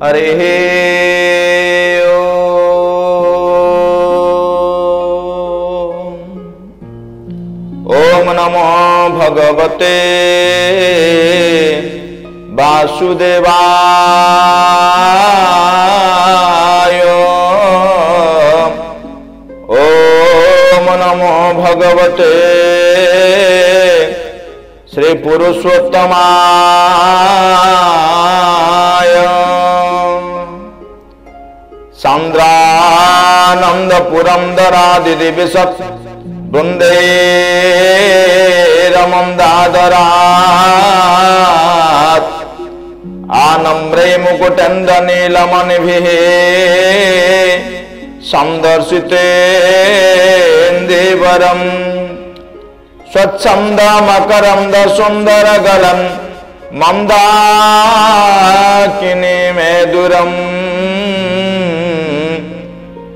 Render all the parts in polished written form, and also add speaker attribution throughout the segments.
Speaker 1: हरे ओम नमो भगवते वासुदेवाय। ओम नमो भगवते श्री पुरुषोत्तमाय। सांद्रानंद पुरंदरादिदिविशत् वृंदे रमन्दादरात् आनम्रे मुकुटन्दनीलमणिभिः संदर्शितेन्दीवरम् स्वच्छन्दमकरन्द सुन्दरगलन् मन्दाकिनी मेदुरम्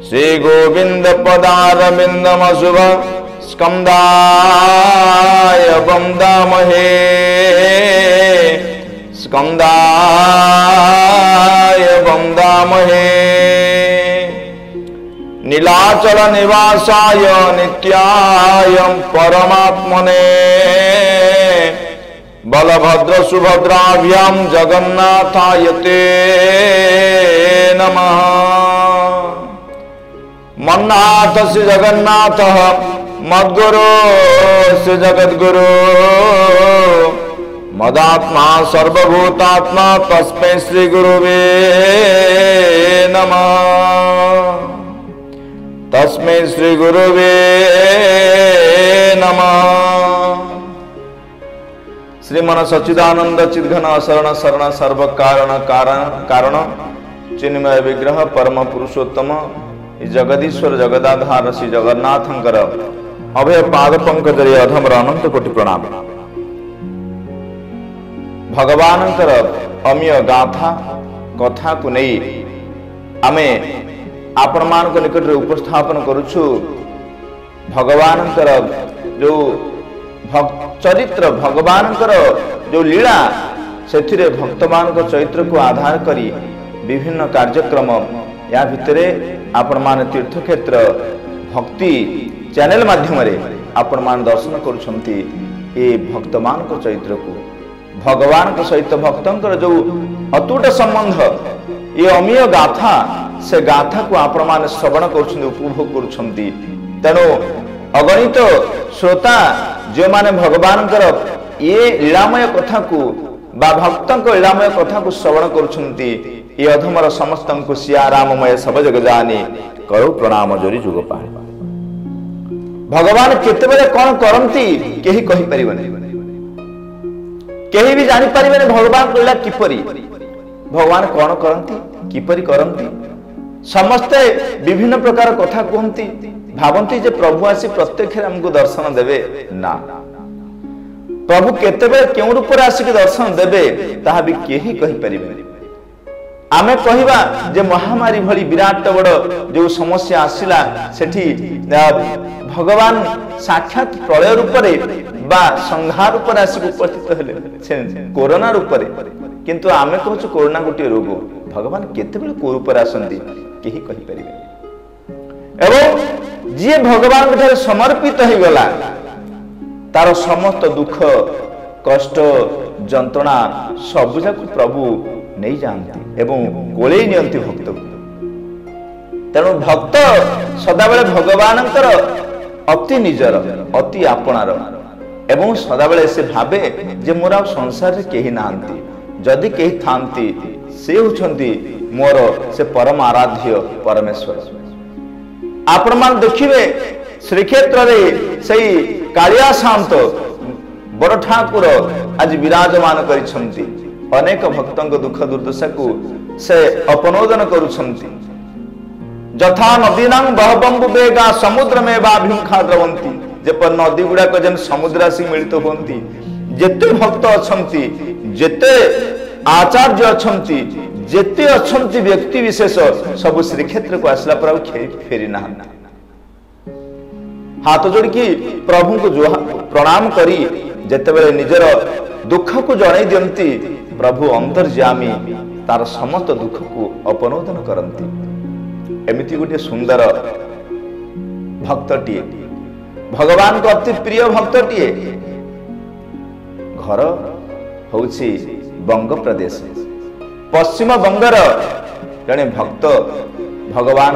Speaker 1: श्री गोविंद पदारविन्दमशुभ स्कन्दाय वन्दामहे स्कन्दाय वन्दामहे। नीलाचल निवासाय नित्याय परमात्मने बलभद्र सुभद्राभ्यां जगन्नाथाय ते नमः। मन्नाथ श्री जगन्नाथ मद्गुरु श्री जगद्गुरु मदात्मा सर्वभूतात्मा तस्मै श्री गुरुवे नमः। तस्मै श्री गुरुवे नमः। श्रीमन सच्चिदानंद चिद्घन शरण शरण सर्व कारण कारण चिन्मय विग्रह परम पुरुषोत्तम जगदीश्वर जगदाधार श्री जगन्नाथंकर अभय पाद पंकजरे अधमर अनंत कोटि प्रणाम। भगवानंकर अमीय गाथा कथा को नहीं आमे आपण मान निकट रे उपस्थापन करुछु। भगवानंकर जो चरित्र भगवानंकर जो लीला से भक्त मान चरित्र को आधार करी विभिन्न कार्यक्रम या भितरे आपण मान तीर्थ क्षेत्र भक्ति चैनल माध्यम आपण मान दर्शन करुछंती। ए भक्त मान चरित्र को भगवान को सहित भक्तंकर जो अतुट संबंध ये अमीय गाथा से गाथा को आपण मान श्रवण करुछंती उपभोग करुछंती। तेणु अगणित श्रोता जो माने भगवानकर ये लीलामय कथा को बा भक्तंक लीलामय कथा को श्रवण करुछंती। ये अधमर समस्त को सिया राममय सब जग जानी करो प्रणाम जोरी जुग पाए। भगवान केतेबेले कौन करंती केही कहि परिबने, केही भी जानि परिबने भगवान लीला किपरि, भगवान कौन करंती किपरि करंती। समस्ते विभिन्न प्रकार कथा कहती भावंती जे प्रभु आसी प्रत्यक्ष हमको दर्शन देवे ना। प्रभु केतेबेले केउ रूप रे आसी दर्शन देवे ताहा भी केही कहि परिबने। आमे कहिबा जे महामारी भली विराट बड़ जो समस्या आसिला सेठी भगवान साक्षात प्रलय रूप रे बा संहार रूप रे आसी उपस्थित हेले कोरोना रूप रे। किंतु आमे कहछु कोरोना गोटे रोग, भगवान केतेबेले को रूप रे आसंती केही कहि परिबे। एवं जे भगवान के समर्पित हो गला तार समस्त दुख कष्ट जंत्रणा सब जाक प्रभु नहीं जानती एवं कोले नियंती भक्त को। तेणु भक्त सदाबेले भगवानंकर अति निजर अति आपणार एवं सदाबेले से भावे जे मोर संसार रे केही नांती, जदि केही थांती से होछंती मोर से परम आराध्य परमेश्वर। आपण मान देखिबे श्रीक्षेत्र रे सही कालिया शांत बड़ ठाकुर आज विराजमान करिसंती। अनेक भक्तों दुख दुर्दशा को से अपनोदन करुछंती। जथा नदीनां बहबंबु बेगा समुद्र में बाभिमुखा द्रवंती। जेपर नदी गुडा को जन समुद्र से मिलित होंती। जेते भक्त अछंती, जेते आचार्य अछंती, जेते अछंती व्यक्ति विशेष सब श्रीक्षेत्र को आसला पर फेरी ना। हाथ जोड़ की प्रभु को जो प्रणाम करी जेतेबेले निजर दुख को जणाई दियंती प्रभु अंतर्यामी तार समस्त दुख को अपनोदन करती। एमती गोटे सुंदर भक्तटीए, भगवान को अति प्रिय भक्तटीए। घर होउछि बंग प्रदेश, पश्चिम बंगर जने भक्त भगवान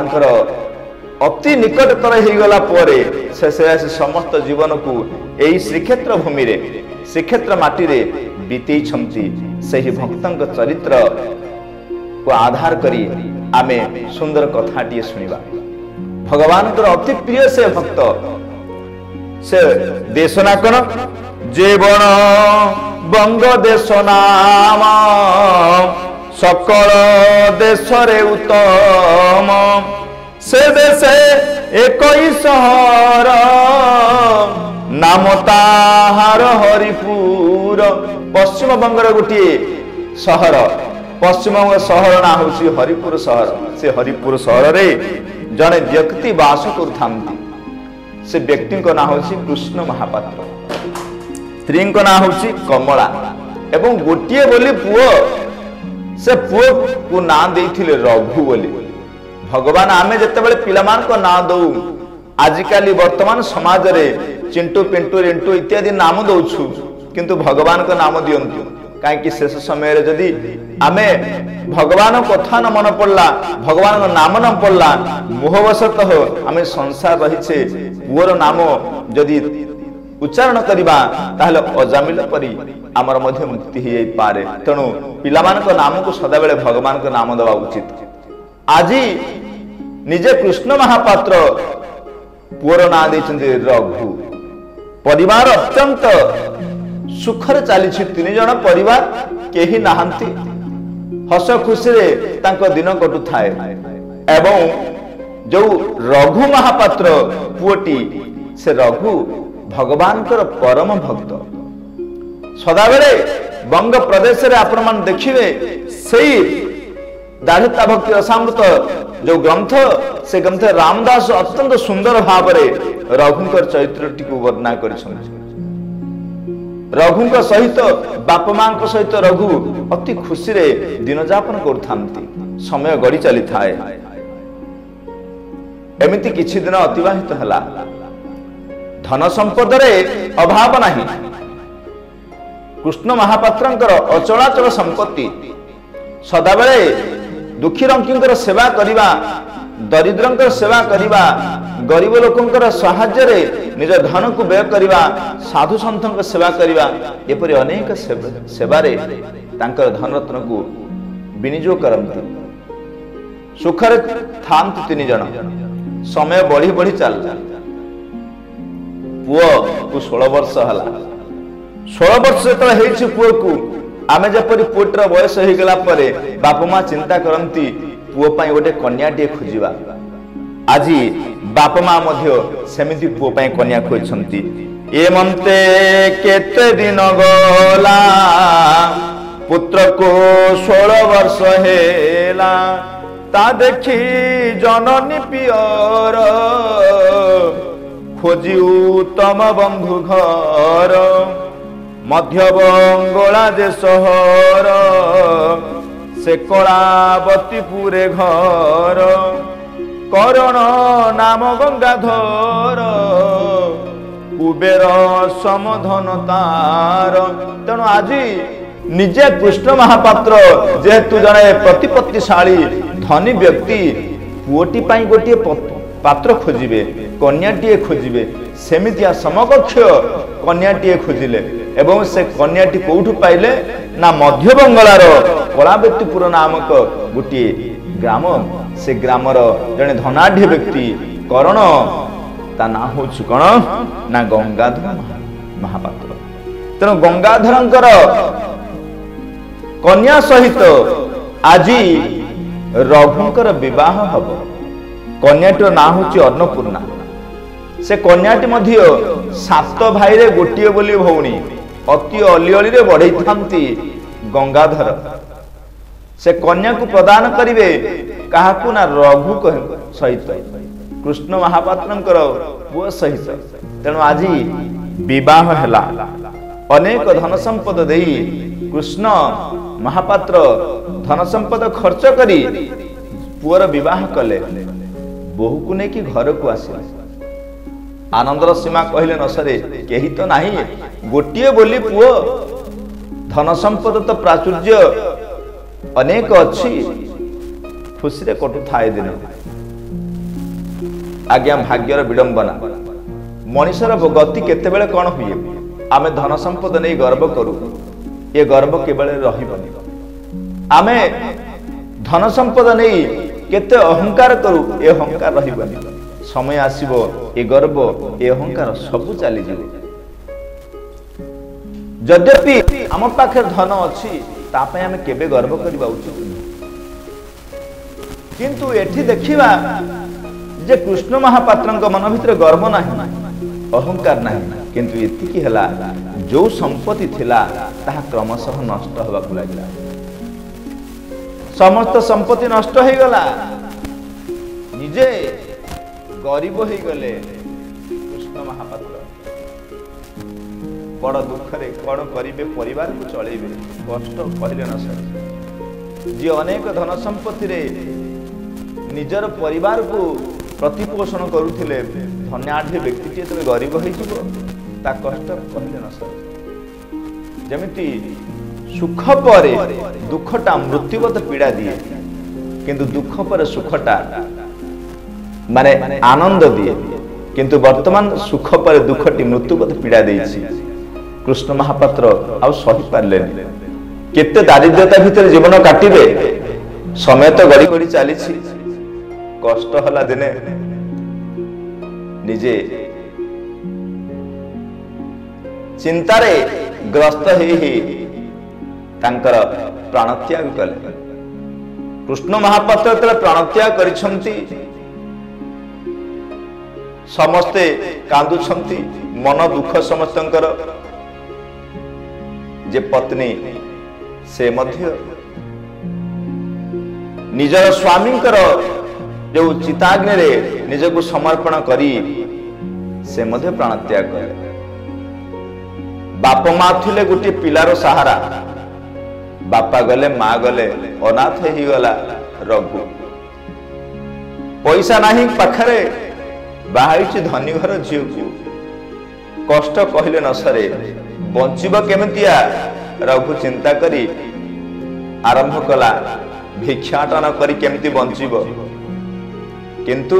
Speaker 1: अति निकटतर हो गला परे से समस्त जीवन को यही श्रीक्षेत्र भूमि रे, श्रीक्षेत्र माटी रे बीतई छंती। सही भक्तंक चरित्र को आधार करी आमे सुंदर कथाटी सुनिबा। भगवान अति प्रिय से भक्त से देशना कौन जीवन बंग देश नाम सकल देश रे उत्तम से देशे एक सहर नाम ताहार हरिपुर। पश्चिम बंगर गोटे सहर, पश्चिम बंग सहर ना हूँ हरिपुर सहर। से हरिपुर सहर रे जड़े व्यक्ति बास कर से व्यक्ति ना हूँ कृष्ण महापात्र, स्त्री ना हूँ कमला एवं गोटे बोली पुओ। से पुओ को ना देथिले रघु बोली। भगवान आमे जते बेले पिलामान को ना दऊ, आजिकाली वर्तमान समाज रे चिंटू पिंटू रिंटू इत्यादि नाम दउछु, किंतु भगवान को नाम दियंतु। काहे शेष समय रे जदि आमे भगवान कथा न मन पड़ला, भगवान को नाम न पड़ला, मोहवशतः आमे संसार रहिछे पुओर नाम जदि उच्चारण करिबा ताहले अजामिल परी आमर मध्य मुक्ति ही पारे। तेणु पिलामान को नाम को सदा बेले भगवान को नाम देवा उचित। आज निजे कृष्ण महापात्र पुअर ना देछन्ति रघु। परिवार अत्यंत सुखर चली, तीन जन परिवार केही नाहंती, हस खुशी रे तांको दिन कटु थाए। एवं जो रघु महापात्र पुओटी से रघु भगवान कर परम भक्त। सदाबेले बंग प्रदेश रे आपण मान देखिबे सेई दाढ़िता भक्ति रसामृत जो ग्रंथ, से ग्रंथ रामदास अत्यंत सुंदर भाव रे रघुंकर चरित्रटी को वर्णना करिसथि। रघुंक सहित बाप मां सहित रघु अति खुशी रे दिन जापन करथांती। समय गड़ी चली थाए। एमिति किछि दिन अतिबाहित हला। धन संपद रे अभाव नाही। कृष्ण महापात्रंकर अचलाचल संपत्ति, सदाबेले दुखी रंकींकर सेवा करिबा, दरिद्रंकर सेवा करिबा, गरीब लोकंकर सहाय्य रे निज धन को व्यय करिबा, साधु संतंकर सेवा करिबा, एपरि अनेक सेवा रे तांकर धन रत्न को विनियोग करंती। सुखरे थांती तीन जन। समय बढ़ी बढ़ी चल पुओ को 16 वर्ष हला। 16 वर्ष जेतले हेछि पुओ को आमे जपरि पुत्र बयस हो गला परे बाप मां चिंता करंती पुओ पई गोटे कन्याटी खोजिबा। आज बाप मां मध्य सेमिति पुओ पई कन्या खोजछंती। ए मन्ते केते दिन गला पुत्र को 16 वर्ष हेला, ता देखी जननी पियर खोजी उत्तम बंधु घर। मध्य बंगला जे सहर से कलावतीपुरे घर। करण नाम गंगाधर कुबेर समधन तार। तेणु आज निजे कृष्ण महापात्र जेहेतु जड़े प्रतिपत्तिशाली धनी व्यक्ति पुओटी पाई गोटे पात्र खोजिबे, कन्याटीए खोजिबे। सेमितिया समकक्ष कन्याटीए खोजिले एवं से कन्याटी कोठु पाइले ना मध्य बंगलार कलावतीपुर नामक गोटे ग्राम। से ग्रामर जड़े धनाढ़ व्यक्ति करण, ता ना होछु कण ना गंगाधर महापात्र। तेणु गंगाधरंकर कन्या सहित आज रघुंकर विवाह हब। कन्याटीर ना होची अन्नपूर्णा। से कन्याटी मध्य 7 भाई रे गोटिए बोली भौणी अति अलिअली रे बढ़ई थांती गंगाधर। से कन्या को प्रदान करिवे काहाकू ना रघु सहित, कृष्ण महापात्रंकर पुओ सहित। तेणु आज विवाह हैला। अनेक धन संपद देई कृष्ण महापात्र धन संपद खर्च करी पुअर विवाह कले बोहू को लेकिन घर को आसिले आनंदर सीमा कहले न सरे केही तो नाही गोटिए बोली पुओ धन संपद तो प्राचुर्य अनेक अच्छी खुशी रे कटु थाए दिन आज्ञा भाग्यर विडंबना मनीषर गति केते बेले कौन हुए आमे धन संपद नहीं गर्व करू ये गर्व केवल रहिबनी आमे धन संपद नहीं केते अहंकार करू ये अहंकार रहिबनी समय आसीबो ये गर्व ये अहंकार सब चली जिवो यद्यपि आम पाखे धन अच्छी तापे आमे केबे गर्व करबा उचित किंतु एठी देखिबा जे कृष्ण महापात्रଙ୍କ मन भितर गर्व नाही अहंकार नाही किंतु एतिकी हला जो संपत्ति थिला ताहा क्रमशः नष्ट होबा को लागला समस्त संपत्ति नष्ट हो गला निजे गरीब हो गले कृष्ण महापात्र बड़ दुख रे कोन करिवे परिवार को चलेबे कष्ट कहले न सर जे अनेक धन संपत्ति रे निजर परिवार को प्रतिपोषण करुथिले धन्याढ्य व्यक्ति जे तबे गरीब होई जिवो ता कष्ट कहले न सर जेमिति सुख परे दुखटा मृत्युवत पीड़ा दिए किंतु दुख पर सुखटा माने आनंद दिए किंतु वर्तमान सुख पर दुखटी मृत्युवत पीड़ा देछि कृष्ण महापात्र आ सही पारले केते दारिद्रता भीतर जीवन काटिबे समय तो गड़ी गड़ी चली कष्ट हला दिने निजे चिंतारे ग्रस्त ही तांकर प्राणत्याग कले कृष्ण महापात्र तले प्राणत्याग करिसंती समस्ते कांदुछंती मन दुख समस्तंकर जे पत्नी से मध्य निजर स्वामींकर जो चिताग्नि रे निजको समर्पण करी से मध्य प्राणत्याग कले बाप माँ थिले गोटे पिलार सहारा बापा गले माँ गले अनाथ ही गला रघु पैसा नहीं पाखरे बाहाइछि धनी घर झियो को कष्ट कहले न सरे बंचिब केमितिया रघु चिंता करी आरंभ कला भिक्षाटन करी केमिति बंचिब किंतु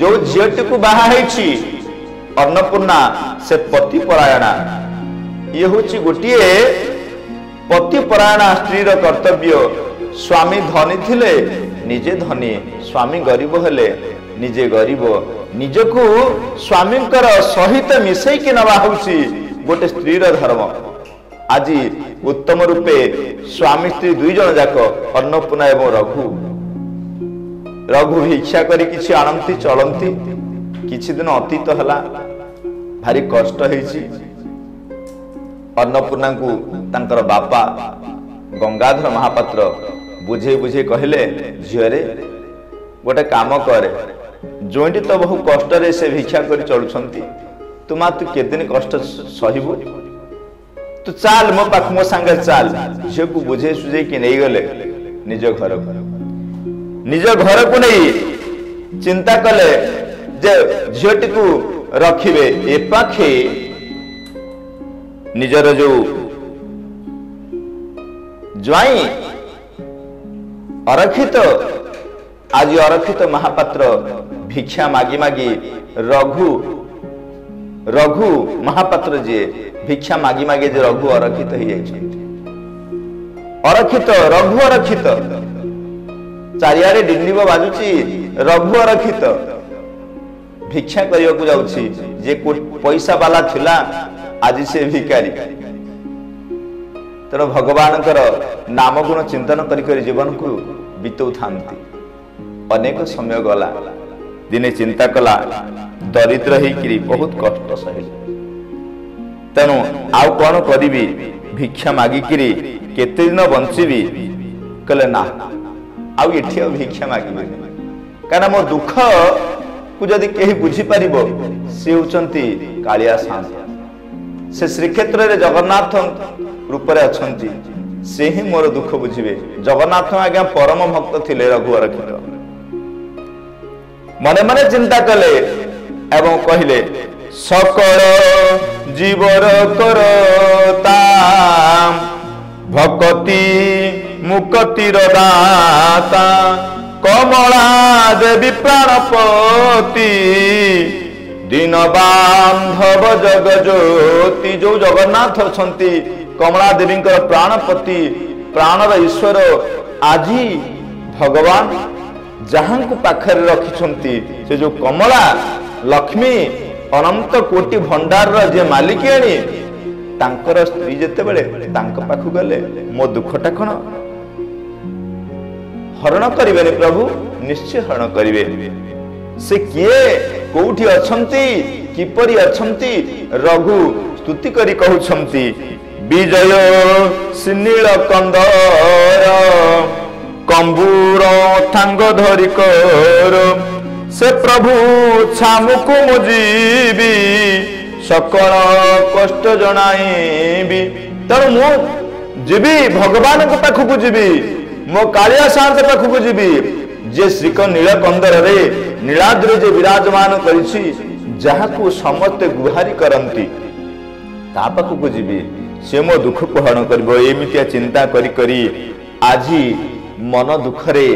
Speaker 1: जो झियोटी को बाहा हेछि अन्नपूर्णा से पति परायणा ये होछि गोटिए पति परायणा स्त्री रो कर्तव्य स्वामी धनी थिले निजे धनी स्वामी गरीब हेले निजे गरीब निजको स्वामी सहित मिसई कि नवा होछि गोटे स्त्री रो धर्म आज उत्तम रूपे स्वामी स्त्री दुई जन जाक अन्नपूर्णा एवं रघु भिक्षा करी किछि आनंती चलंती किछि दिन अतीत हला भारी कष्ट हेछि अन्नपूर्णा को तांकर बापा गंगाधर महापात्र बुझे बुझे कहले झियरे गोटे काम करे जोइटी तो बहु कष्ट रे से भिक्षा करी चलुछंती तुमा तू केदिन कष्ट सहिबु तू चाल मो पाख मो संगे चाल झियो को बुझे सुझे कि नहीं गले निज घर को नहीं चिंता कले जे झियोटी को रखिबे ए पाखे निजर जो ज्वाई अरखित आज अरखित महापात्र भिक्षा मागी मागी रघु महापात्र जे भिक्षा मागी मागी जे रघु अरखित ही अरखित रघु अरखित चारियारे डिंडिब बाजुची रघु अरखित भिक्षा करिया को जाउची जे पैसा वाला थिला आज से भिकारी तेणु भगवान नाम गुण चिंतन कर जीवन को बीतौ थांती अनेक समय गला दिने चिंता कला दरिद्र होकर बहुत कष्ट सहे तेणु आउ कौन करी भिक्षा मागिकी केते दिन बंचीबी कहले ना आउ एठी भिक्षा मागिबे कारण मो दुख को जदि केही बुझी पारिबो से होचंती कालिया शांत से श्रीक्षेत्र रे जगन्नाथ रूप रे अछंती से ही मोर दुख बुझे। जगन्नाथ आज्ञा परम भक्त थिले रघुवरक्षित मने मने चिंता कले एवं कहले सकल जीवर करता भक्ति मुक्तिर दाता कमला देवी प्राणपति दीन बांधव जग ज्योति। जो जगन्नाथ अछंती कमला देवी प्राणपति प्राणर ईश्वर आज भगवान जहां को पाखरे रखिछंती से जो कमला लक्ष्मी अनंत कोटि भंडार जे मालिकियाणी तांकर स्त्री जेते बेले तांक पाखु गले मो दुखटा कण हरण करिवे प्रभु निश्चय हरण करिवे। से किए कोठी अछंती किपरि अछंती रघु स्तुति करी कहउछंती विजय सिनील कंदर कंबूर थांग धरि कर से प्रभु छामुकु मुजीबी सकल कष्ट जनाइबी। तेणु मु जीवी भगवान को पाखु जीवी मो कालिया शांत पाखु जीवी जे श्रीक नीलकंदर रे नीलाद्रि जे विराजमान करिछि जहाकू समस्त गुहारी करंती ता पाखु जीवी से मो दुख को हरण करबो। एमितिया चिंता करी करी आजी मन दुखरे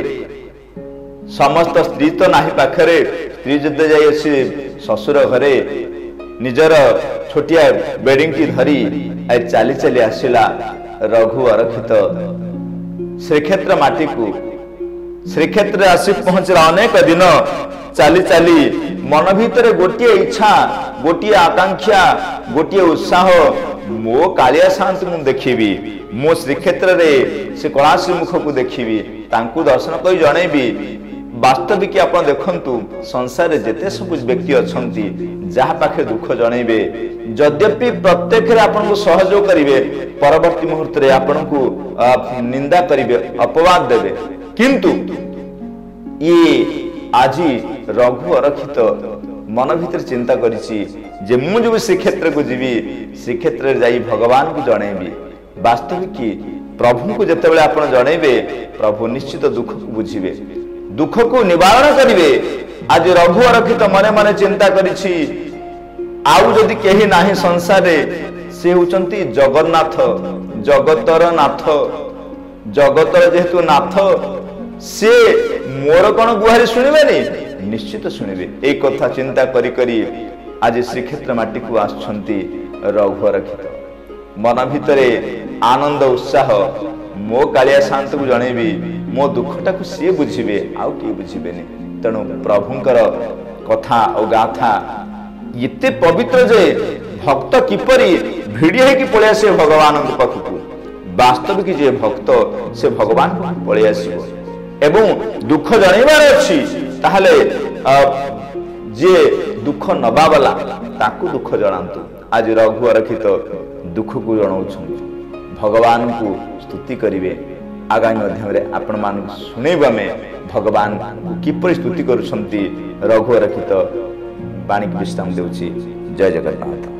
Speaker 1: समस्त स्त्री तो नाही पाखरे स्त्री जदे जाई अछि ससुर घरे निजर छोटिया बेडिंग की धरी चाली चाली आसिला रघुवरक्षित श्रीक्षेत्र माटी को। श्रीक्षेत्र आसी पहुंचला अनेक दिन चाली चाली मन भीतर गोटे इच्छा गोटे आकांक्षा गोटे उत्साह मो कालिया शांत मु देखिबी मो श्रीक्षेत्र रे से कलाश्री मुख को देखिबी तांकु दर्शन करी जणैबी। वास्तविक आप देखंतु संसार जेते सब व्यक्ति अछंती जहा पाखे दुख जणैबे यद्यपि प्रत्येक रे आपन को सहयोग करिवे परवर्ती मुहूर्त रे आपन को निंदा करिवे अपवाद देवे किंतु ये आजी रघुवरक्षित मन भीतर चिंता करिछि जे मु जो श्रीक्षेत्र को जीवी श्रीक्षेत्र रे जाई भगवान को जणैबी। वास्तविक प्रभु को जेतेबेले आपन जणैबे प्रभु निश्चित दुख को बुझिबे दुख को निवारण करिवे। आज रघुवरक्षित मने मने चिंता करिछि आउ जदि केही नाही संसार रे से होचंती जगन्नाथ जगतर नाथ जगतर जेहेतु नाथ से मोर कोन गुहारी सुनिबेनी निश्चित सुनिबे। एक कथा चिंता करी करी आज श्रीक्षेत्र माटी को आछंती रघुवरक्षित मन भितरे आनंद उत्साह मो कालिया शांत को जणैबी मो दुखटा को सी बुझिबे आउ कि बुझिबेनी। तेणु प्रभुंकर कथा और गाथा इते पवित्र जे भक्त किपरि भिड़ी है पळे आसे भगवान पाखु। वास्तविक जे भक्त से भगवान को पळे आसीबो एवं दुख जणैबार अछि ताहले जे दुख नबा वाला ताकू दुख जणांतु। आज रघुवरक्षित दुख को जणाउछन भगवान को स्तुति करिवे। आगामी माध्यम रे आपण मान सुनेबा में भगवान को किपरि स्तुति करूछंती रघुवरक्षित बाणी विश्राम देउछि। जय जगन्नाथ।